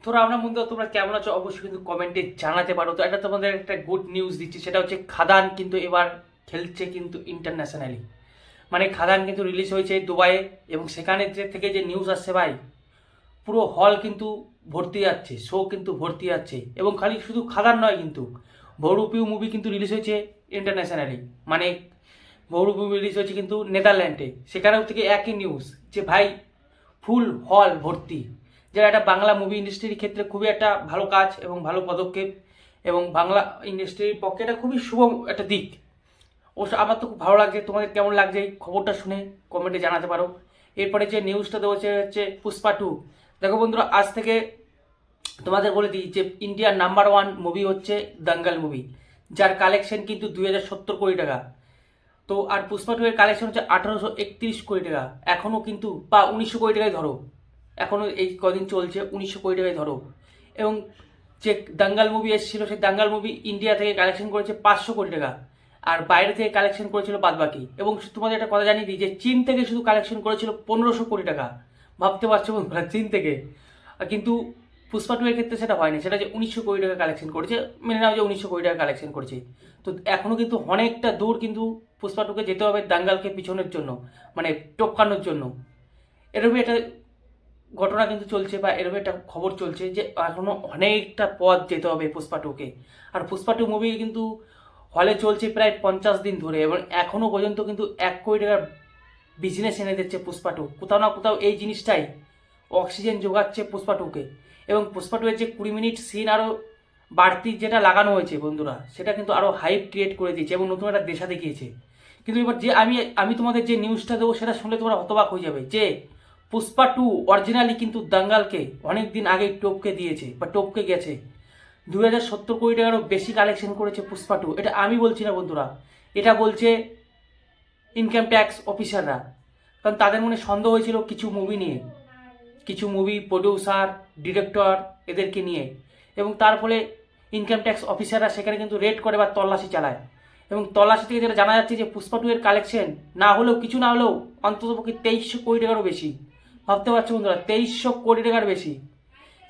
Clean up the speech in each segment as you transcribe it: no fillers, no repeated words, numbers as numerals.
তোরা আমরা বন্ধু তোমরা কেমন আছো অবশ্যই কিন্তু কমেন্টে জানাতে পারো। তো এটা তোমাদের একটা গুড নিউজ দিচ্ছি, সেটা হচ্ছে খাদান কিন্তু এবার খেলছে কিন্তু ইন্টারন্যাশনালি। মানে খাদান কিন্তু রিলিজ হয়েছে দুবাইয়ে, এবং সেখানে থেকে যে নিউজ আসছে ভাই, পুরো হল কিন্তু ভর্তি যাচ্ছে, শো কিন্তু ভর্তি যাচ্ছে। এবং খালি শুধু খাদান নয়, কিন্তু বহুরূপী মুভি কিন্তু রিলিজ হয়েছে ইন্টারন্যাশনালি। মানে বহুরূপী মুভি রিলিজ হয়েছে কিন্তু নেদারল্যান্ডে, সেখানেও থেকে একই নিউজ যে ভাই ফুল হল ভর্তি। যেটা একটা বাংলা মুভি ইন্ডাস্ট্রির ক্ষেত্রে খুবই একটা ভালো কাজ এবং ভালো পদক্ষেপ, এবং বাংলা ইন্ডাস্ট্রির পক্ষে এটা খুবই শুভ একটা দিক। অবশ্য আমার তো খুব ভালো লাগছে। তোমাদের কেমন লাগছে এই খবরটা শুনে কমেন্টে জানাতে পারো। এরপরে যে নিউজটা দেওয়া হচ্ছে পুষ্পা 2। দেখো বন্ধুরা, আজ থেকে তোমাদের বলে দিই যে ইন্ডিয়ার নাম্বার 1 মুভি হচ্ছে দাঙ্গাল মুভি, যার কালেকশন কিন্তু 2070 কোটি টাকা। তো আর পুষ্পা 2 এর কালেকশন হচ্ছে 1831 কোটি টাকা। এখনও কিন্তু বা 1900 কোটি টাকায় ধরো, এখনও এই কদিন চলছে 1900 কোটি টাকায় ধরো। এবং যে দাঙ্গাল মুভি এসেছিল, সেই দাঙ্গাল মুভি ইন্ডিয়া থেকে কালেকশন করেছে 500 কোটি টাকা, আর বাইরে থেকে কালেকশন করেছিল বাদবাকি। এবং তোমাদের একটা কথা জানিয়ে দিই যে চীন থেকে শুধু কালেকশন করেছিল 1500 কোটি টাকা। ভাবতে পারছো বন্ধুরা, চীন থেকে। কিন্তু পুষ্পা 2 এর ক্ষেত্রে সেটা হয়নি, সেটা যে 1900 কোটি টাকা কালেকশন করেছে। মেনে নাও যে 1900 কোটি টাকা কালেকশন করেছে। তো এখনও কিন্তু অনেকটা দূর কিন্তু পুষ্পা 2কে যেতে হবে দাঙ্গালকে পিছনের জন্য, মানে টপকানোর জন্য। এরকমই একটা ঘটনা কিন্তু চলছে, বা এরকম একটা খবর চলছে যে এখনো অনেকটা পথ যেতে হবে পুষ্পা 2কে। আর পুষ্পা 2 মুভি কিন্তু হলে চলছে প্রায় 50 দিন ধরে, এবং এখনো পর্যন্ত কিন্তু 1 কোটি টাকার বিজনেস এনে দিচ্ছে পুষ্পা 2। কোথাও না কোথাও এই জিনিসটাই অক্সিজেন যোগাচ্ছে পুষ্পা 2কে। এবং পুষ্পা 2 এর যে 20 মিনিট সিন আরও বাড়তি যেটা লাগানো হয়েছে বন্ধুরা, সেটা কিন্তু আরও হাইপ ক্রিয়েট করে দিয়েছে এবং নতুন একটা দেশা দেখিয়েছে। কিন্তু এবার যে আমি আমি তোমাদের যে নিউজটা দেবো সেটা শুনলে তোমরা হতবাক হয়ে যাবে যে পুষ্পা 2 অরিজিনালি কিন্তু দাঙ্গালকে অনেক দিন আগেই টপকে দিয়েছে বা টপকে গেছে। 2070 কোটি টাকারও বেশি কালেকশন করেছে পুষ্পা 2। এটা আমি বলছি না বন্ধুরা, এটা বলছে ইনকাম ট্যাক্স অফিসাররা। কারণ তাদের মনে সন্দেহ হয়েছিল কিছু মুভি নিয়ে, কিছু মুভি প্রডিউসার, ডিরেক্টর এদেরকে নিয়ে, এবং তার ফলে ইনকাম ট্যাক্স অফিসাররা সেখানে কিন্তু রেড করে বা তল্লাশি চালায়। এবং তল্লাশি থেকে যেটা জানা যাচ্ছে যে পুষ্পা 2 এর কালেকশন না হলেও কিছু না হলেও অন্ততপক্ষে 2300 কোটি টাকারও বেশি। ভাবতে পারছো বন্ধুরা, 2300 কোটি টাকার বেশি।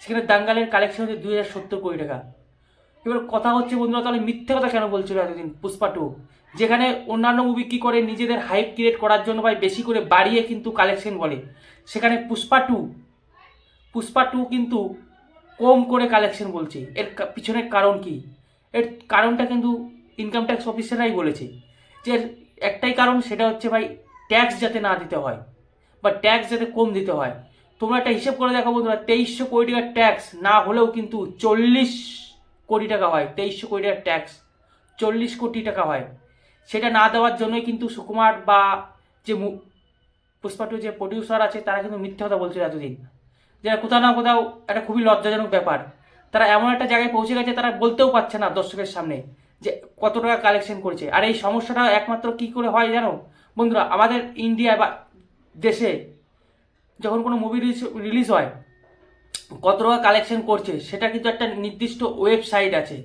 সেখানে দাঙ্গালের কালেকশন হচ্ছে 2070 কোটি টাকা। এবার কথা হচ্ছে বন্ধুরা, তাহলে মিথ্যে কথা কেন বলছিল এতদিন পুষ্পা 2? যেখানে অন্যান্য মুভি কি করে নিজেদের হাইপ ক্রিয়েট করার জন্য ভাই বেশি করে বাড়িয়ে কিন্তু কালেকশন বলে, সেখানে পুষ্পা টু কিন্তু কম করে কালেকশন বলছে। এর পিছনের কারণ কি? এর কারণটা কিন্তু ইনকাম ট্যাক্স অফিসাররাই বলেছে যে এর একটাই কারণ, সেটা হচ্ছে ভাই ট্যাক্স যাতে না দিতে হয় বা ট্যাক্স যাতে কম দিতে হয়। তোমরা একটা হিসেব করে দেখো বন্ধুরা, 2300 কোটি টাকার ট্যাক্স না হলেও কিন্তু 40 কোটি টাকা হয়। 2300 কোটি টাকার ট্যাক্স 40 কোটি টাকা হয়। সেটা না দেওয়ার জন্যই কিন্তু সুকুমার বা যে পুষ্পা 2 যে প্রডিউসার আছে তারা কিন্তু মিথ্যে কথা বলছিল এতদিন। যেটা কোথাও না কোথাও একটা খুবই লজ্জাজনক ব্যাপার। তারা এমন একটা জায়গায় পৌঁছে গেছে, তারা বলতেও পারছে না দর্শকের সামনে যে কত টাকা কালেকশন করেছে। আর এই সমস্যাটা একমাত্র কি করে হয় জানো বন্ধুরা? আমাদের ইন্ডিয়া বা দেশে যখন কোনো মুভি রিলিজ হয়, কত টাকা কালেকশন করছে সেটা কিন্তু একটা নির্দিষ্ট ওয়েবসাইট আছে।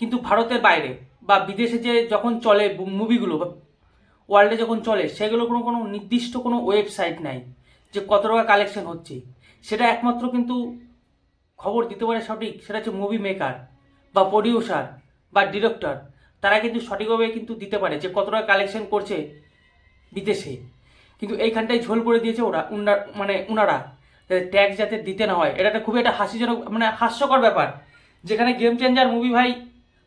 কিন্তু ভারতের বাইরে বা বিদেশে যে যখন চলে মুভিগুলো বা ওয়ার্ল্ডে যখন চলে, সেগুলো কোনো কোনো নির্দিষ্ট কোনো ওয়েবসাইট নাই যে কত টাকা কালেকশন হচ্ছে। সেটা একমাত্র কিন্তু খবর দিতে পারে সঠিক, সেটা হচ্ছে মুভি মেকার বা প্রডিউসার বা ডিরেক্টর। তারা কিন্তু সঠিকভাবে কিন্তু দিতে পারে যে কত টাকা কালেকশন করছে বিদেশে। কিন্তু এইখানটায় ঝোল করে দিয়েছে উনারা ট্যাক্স যাতে দিতে না হয়। এটা একটা খুবই একটা হাসিজনক মানে হাস্যকর ব্যাপার, যেখানে গেম চেঞ্জার মুভি ভাই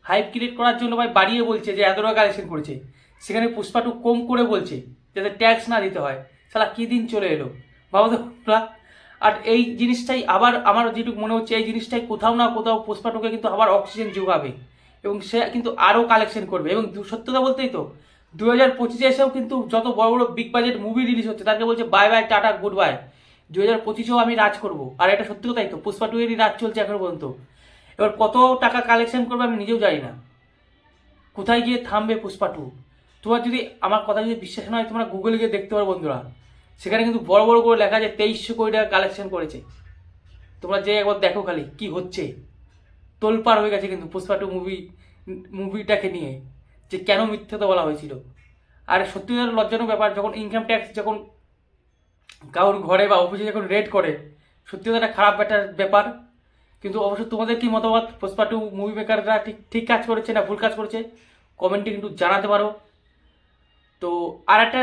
হাইপ ক্রিয়েট করার জন্য ভাই বাড়িয়ে বলছে যে এত টাকা কালেকশন করেছে, সেখানে পুষ্পা 2 কম করে বলছে যাতে ট্যাক্স না দিতে হয়। সালা কী দিন চলে এলো ভাবো তো তোমরা। আর এই জিনিসটাই আবার আমার যেটুকু মনে হচ্ছে, এই জিনিসটাই কোথাও না কোথাও পুষ্পা 2কে কিন্তু আবার অক্সিজেন যোগাবে, এবং সে কিন্তু আরও কালেকশন করবে। এবং সত্যতা বলতেই তো 2025-এ এসেও কিন্তু যত বড় বড় বিগ বাজেট মুভি রিলিজ হচ্ছে তাকে বলছে bye bye tata good bye, 2025-এও আমি রাজ করব। আর এটা সত্যি কথাই তো, পুষ্পা 2 এরই রাজ চলছে এখনো পর্যন্ত। এবার কত টাকা কালেকশন করবে আমি নিজেও জানি না, কোথায় গিয়ে থামবে পুষ্পা 2। তোমার যদি আমার কথা যদি বিশ্বাস না হয়, তোমরা গুগলে গিয়ে দেখতে পারো বন্ধুরা, সেখানে কিন্তু বড় বড় করে লেখা আছে 2300 কোটি টাকা কালেকশন করেছে। তোমরা যে একবার দেখো খালি কি হচ্ছে, তোলপাড় হয়ে গেছে কিন্তু পুষ্পা 2 মুভিটাকে নিয়ে, যে কেন মিথ্যা বলা হয়েছিল। আর সত্যিকার লজ্জাজনক ব্যাপার, যখন ইনকাম ট্যাক্স যখন কারোর ঘরে বা অফিসে যখন রেড করে, সত্যি একটা খারাপ একটা ব্যাপার। কিন্তু অবশ্য তোমাদের কি মতামত, পুষ্পা টু মুভি মেকাররা ঠিক ঠিক কাজ করেছে না ভুল কাজ করেছে, কমেন্টে কিন্তু জানাতে পারো। তো আর একটা,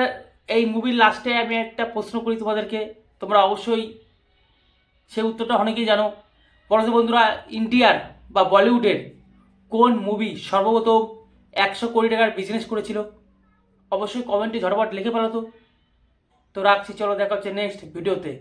এই মুভির লাস্টে আমি একটা প্রশ্ন করি তোমাদেরকে, তোমরা অবশ্যই সেই উত্তরটা অনেকেই জানো। বলো তো বন্ধুরা, ইন্ডিয়ার বা বলিউডের কোন মুভি সর্বপ্রথম 100 কোটি টাকার বিজনেস করেছিল? অবশ্যই কমেন্টে ঝটপট লিখে ফেলো তো। তো রাখছি, চলো দেখা হচ্ছে নেক্সট ভিডিওতে।